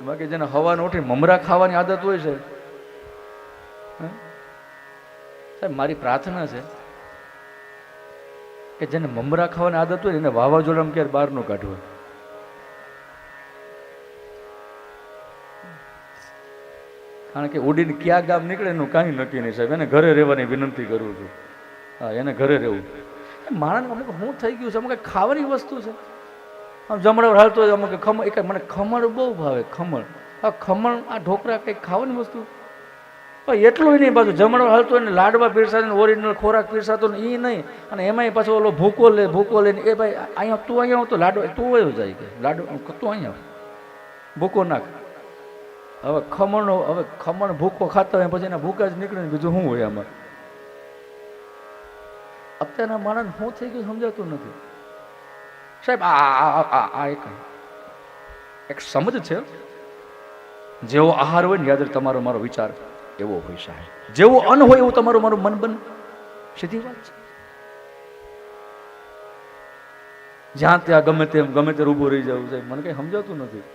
એમાં કે જેને હવાને ઉઠી મમરા ખાવાની આદત હોય છે, સાહેબ મારી પ્રાર્થના છે કે જેને મમરા ખાવાની આદત હોય એને વાવાઝોડામાં ક્યારે બહાર ન કાઢવું. કારણ કે ઉડીને ક્યાં ગામ નીકળે એનું કાંઈ નક્કી નહીં સાહેબ. એને ઘરે રહેવાની વિનંતી કરું છું. હા, એને ઘરે રહેવું. માણસ અમુક શું થઈ ગયું છે, અમુક ખાવાની વસ્તુ છે. આમ જમણવાર હાલતો હોય અમુક ખમણ, એક મને ખમણ બહુ ભાવે. ખમણ, આ ખમણ, આ ઢોકળા કંઈક ખાવાની વસ્તુ એટલું નહીં. પાછું જમણવાર હાલતો હોય ને લાડવા પીરસાતો, ઓરિજિનલ ખોરાક પીરસાતો ને એ નહીં. અને એમાંય પાછો ઓલો ભૂકો લે ને એ ભાઈ અહીંયા તું અહીંયા તો લાડો તું વયો જાય કે લાડો તું અહીંયા ભૂકો નાખ. હવે ખમણ ભૂકો ખાતા હોય પછી એના ભૂકા જ નીકળે ને બીજું શું હોય આમાં. અત્યારના માણસ શું થઈ ગયું સમજાતું નથી સાહેબ. આ એક સમજ છે. જેવો આહાર હોય ને યાદ તમારો મારો વિચાર એવો હોય સાહેબ. જેવું અન્ન હોય એવું તમારું મારું મન બને. સીધી વાત છે. જ્યાં ત્યાં ગમે તેમ ઊભું રહી જવું સાહેબ. મને કઈ સમજાતું નથી.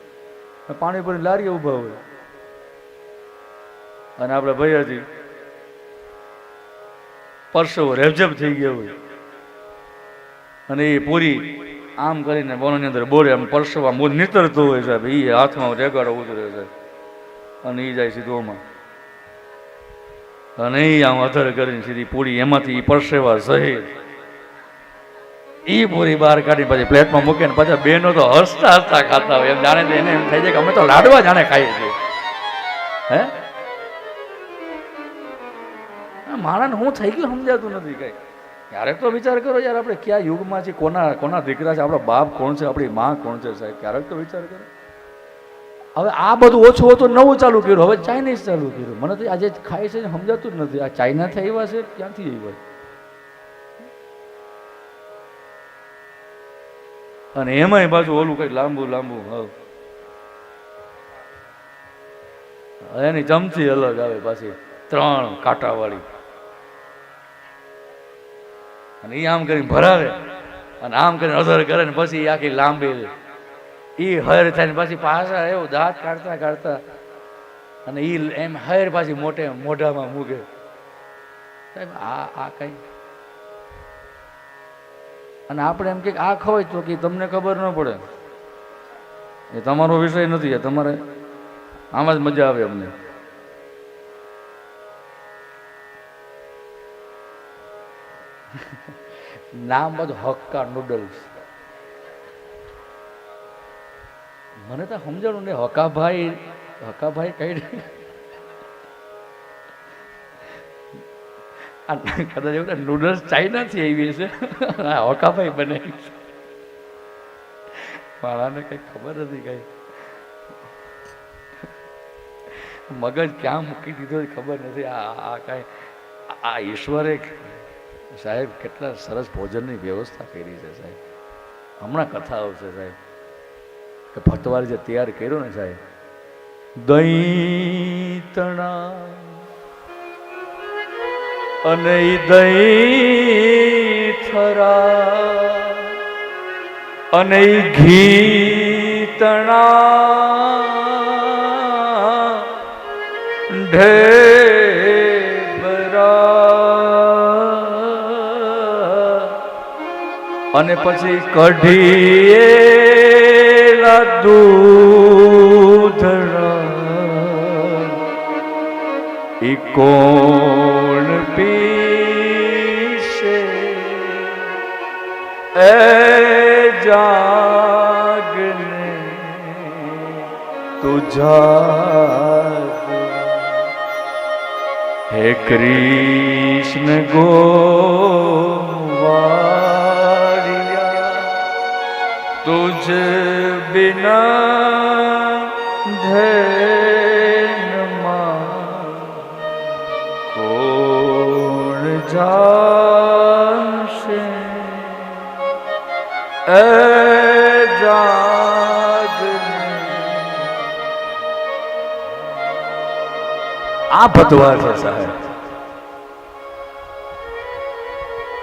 પાણી ભરી લારીએ ઊભા હોય અને આપણે ભૈયાજી પરસેવો રેબઝેબ થઈ ગયા હોય અને એ પૂરી આમ કરીને બોલની અંદર બોરે આમ પરસેવા મોજ નીતરતો હોય સાહેબ. એ હાથમાં રેગાડો ઉતરે છે અને એ જાય સીધું ઓમાં અને એ આમ અધર કરીને સીધી પૂરી એમાંથી એ પરસેવા સહેજ એ પૂરી બહાર કાઢી પછી પ્લેટમાં મૂકીને પાછા બેનો તો હસતા હસતા ખાતા હોય. એમ જાણે એને એમ થઈ જાય કે અમે તો લાડવા જાણે ખાઈએ છીએ. હે માણસ હું થઈ ગયું સમજાતું નથી કઈ. ક્યારેક તો વિચાર કરો યાર, આપણે ક્યાં યુગમાં છીએ, કોના દીકરા છે, આપણો બાપ કોણ છે, આપણી માં કોણ છે સાહેબ. ક્યારેક તો વિચાર કરો. હવે આ બધું ઓછું હતું નવું ચાલુ કર્યું, હવે ચાઇનીઝ ચાલુ કર્યું. મને તો આજે ખાય છે સમજાતું જ નથી. આ ચાઇનાથી આવ્યા છે ક્યાંથી આવ્યા? અને એમાંય પાછું ઓલું કઈ લાંબુ એની ચમચી અલગ આવે પાછી 3 કાંટા વાળી. અને એ આમ કરીને ભરાવે અને આમ કરીને અધર કરે ને પછી આખી લાંબી એ હર થાય ને પછી પાછા એવું દાંત કાઢતા અને એ એમ હર પાછી મોઢામાં મૂકે સાહેબ. આ કઈ અને આપણે એમ કે આ ખવાય તો કે તમને ખબર ન પડે. એ તમારો વિષય નથી. તમારે આમાં જ મજા આવે અમને. નામ બધું હક્કા નૂડલ્સ. મને તો સમજાણું ને હકાભાઈ કઈ કદાચ એવું નૂડલ્સ ચાઇનાથી આવી છે. હકાભાઈ બનાવી છે. મારાને કઈ ખબર નથી કઈ. મગજ ક્યાં મૂકી દીધો ખબર નથી. આ કઈ આ ઈશ્વરે સાહેબ કેટલા સરસ ભોજનની વ્યવસ્થા કરી છે સાહેબ. હમણાં કથા આવશે સાહેબ કે ભટ્ટવારે જે તૈયાર કર્યો ને સાહેબ, દહીં તણા અને દહીં થરા અને ઘી તણા અને પછી કઢીએલા દૂધડા ઈ કોણ પીશે એ જાગને તું જાગ. હે કૃષ્ણ ગોવાળિયા તુજ બિના ધૈનમાં કોણ જાશે એ જાગને. આ ભતવા છે સાહેબ.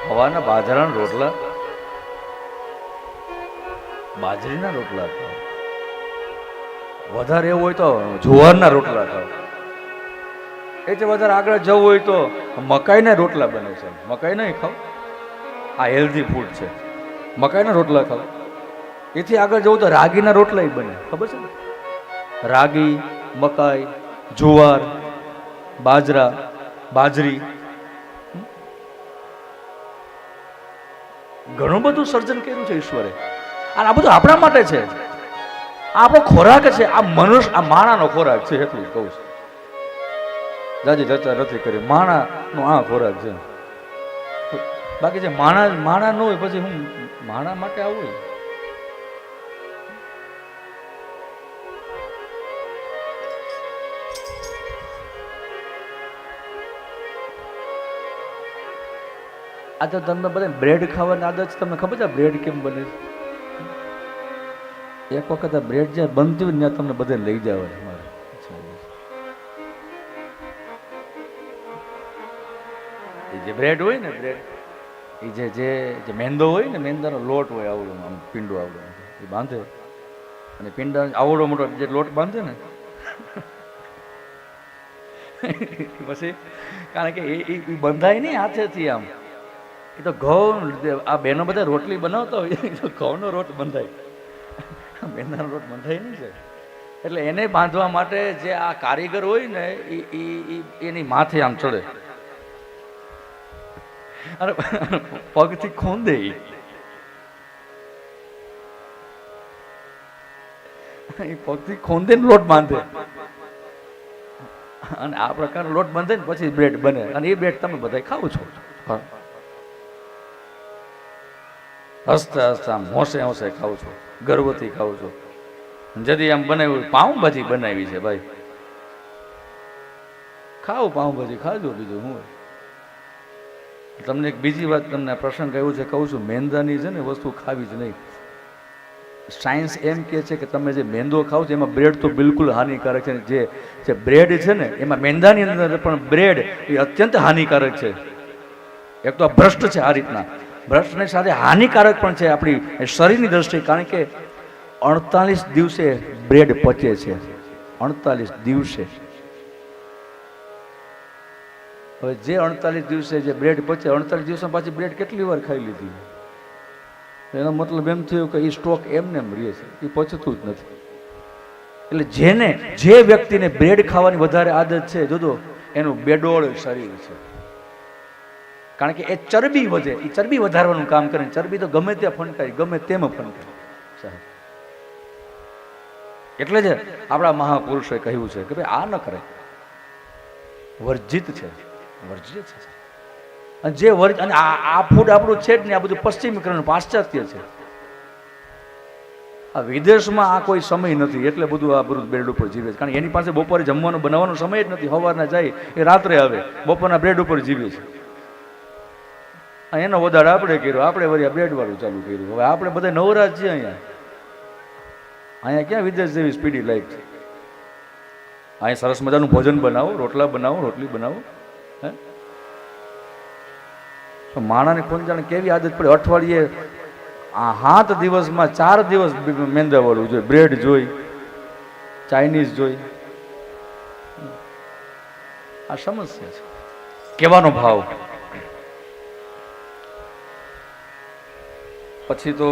હવાના બાજરાના રોટલા, બાજરીના રોટલા વધારે એવું હોય તો જુવારના રોટલા ખાઓ. એ જે વધારે આગળ જવું હોય તો મકાઈના રોટલા બને છે. મકાઈ નહીં ખાઓ, આ હેલ્ધી ફૂડ છે. મકાઈના રોટલા ખાઓ. એથી આગળ જવું તો રાગીના રોટલા બને, ખબર છે ને? રાગી, મકાઈ, જુવાર, બાજરા, બાજરી, ઘણું બધું સર્જન કર્યું છે ઈશ્વરે. અને આ બધું આપણા માટે છે. આપણો ખોરાક છે. આ મનુષ્ય, આ માણાનો ખોરાક છે, એટલું કહું છું. જાજી ચર્ચા નથી કરી. માણાનો આ ખોરાક છે. બાકી જે માણા ન હોય પછી હું માણા માટે આવું. આ તો તમને બધા બ્રેડ ખાવાની આદત છે. તમને ખબર છે બ્રેડ કેમ બને છે? એક વખત આ બ્રેડ જ્યાં બનતી હોય ત્યાં તમને બધે લઈ જવાય. મારે એ જે બ્રેડ હોય ને, બ્રેડ એ જે મેંદો હોય ને, મેંદાનો લોટ હોય, આવડો આમ પીંડો આવડો એ બાંધે. અને પીંડા આવડો મોટો જે લોટ બાંધે ને પછી કારણ કે એ બંધાય નહીં હાથેથી. આમ એ તો ઘઉં, આ બહેનો બધા રોટલી બનાવતા હોય તો ઘઉંનો રોટ બંધાય, મેંદાનો રોટ બંધાય નહીં છે. એટલે એને બાંધવા માટે જે આ કારીગર હોય ને એની માથે આમ ચડે અને પગથી ખોંદે. એ પગથી ખોંદે ને લોટ બાંધે. અને આ પ્રકારનો લોટ બાંધે ને પછી બ્રેડ બને. અને એ બ્રેડ તમે બધા ખાવ છો. હસતા હસતા હોંશે હોંશે ખાવ છો, ગર્વથી ખાવ છો. જદી આમ બનાવ્યું પાઉંભાજી બનાવી છે ભાઈ, ખાવ પાઉંભાજી ખાજો, બીજું હું. તમને એક બીજી વાત, તમને પ્રસંગ એવું છે કહું છું, મેંદાની છે ને વસ્તુ ખાવી જ નહીં. સાયન્સ એમ કહે છે કે તમે જે મેંદો ખાવ છો એમાં બ્રેડ તો બિલકુલ હાનિકારક છે. જે બ્રેડ છે ને એમાં મેંદાની અંદર પણ બ્રેડ એ અત્યંત હાનિકારક છે. એક તો ભ્રષ્ટ છે, આ રીતના ભ્રષ્ટની સાથે હાનિકારક પણ છે આપણી શરીરની દ્રષ્ટિએ. કારણ કે 48 દિવસે બ્રેડ પચે છે, 48 દિવસે. હવે જે 48 દિવસે જે બ્રેડ પચે, 48 દિવસમાં પાછી બ્રેડ કેટલી વાર ખાઈ લીધી, એનો મતલબ એમ થયું કે એ સ્ટોક એમને એમ રહે છે, એ પચતું જ નથી. એટલે જે વ્યક્તિને બ્રેડ ખાવાની વધારે આદત છે, જોજો એનું બેડોળ શરીર છે. કારણ કે એ ચરબી વધે, એ ચરબી વધારવાનું કામ કરે. ચરબી તો ગમે ત્યાં ફંટાય, ગમે તેમ ફંટાય સાહેબ. એટલે જ આપણા મહાપુરુષોએ કહ્યું છે કે ભાઈ આ ન કરે, વર્જિત છે, વર્જિત છે. અને જે અને આ ફૂડ આપણું છે જ નહીં, આ બધું પશ્ચિમીકરણ, પાશ્ચાત્ય છે. આ વિદેશમાં આ કોઈ સમય નથી, એટલે બધું આ બધું બ્રેડ ઉપર જીવે છે. કારણ કે એની પાસે બપોરે જમવાનું બનાવવાનો સમય જ નથી. સવારના જાય એ રાત્રે આવે, બપોરના બ્રેડ ઉપર જીવે છે. એનો વધારે આપણે કર્યો, આપણે વળી બ્રેડ વાળું ચાલુ કર્યું. હવે આપણે બધા નવરાજ છીએ અહીંયા ક્યાં વિદેશ જેવી સ્પીડી લાઈફ છે. અહીંયા સરસ મજાનું ભોજન બનાવો, રોટલા બનાવો, રોટલી બનાવો. હે માણાને કોણ જાણે કેવી આદત પડે. અઠવાડિયે 7 દિવસમાં 4 દિવસ મેંદા વાળું જોઈ, બ્રેડ જોઈ, ચાઇનીઝ જોઈ. આ સમસ્યા છે. કહેવાનો ભાવ. પછી તો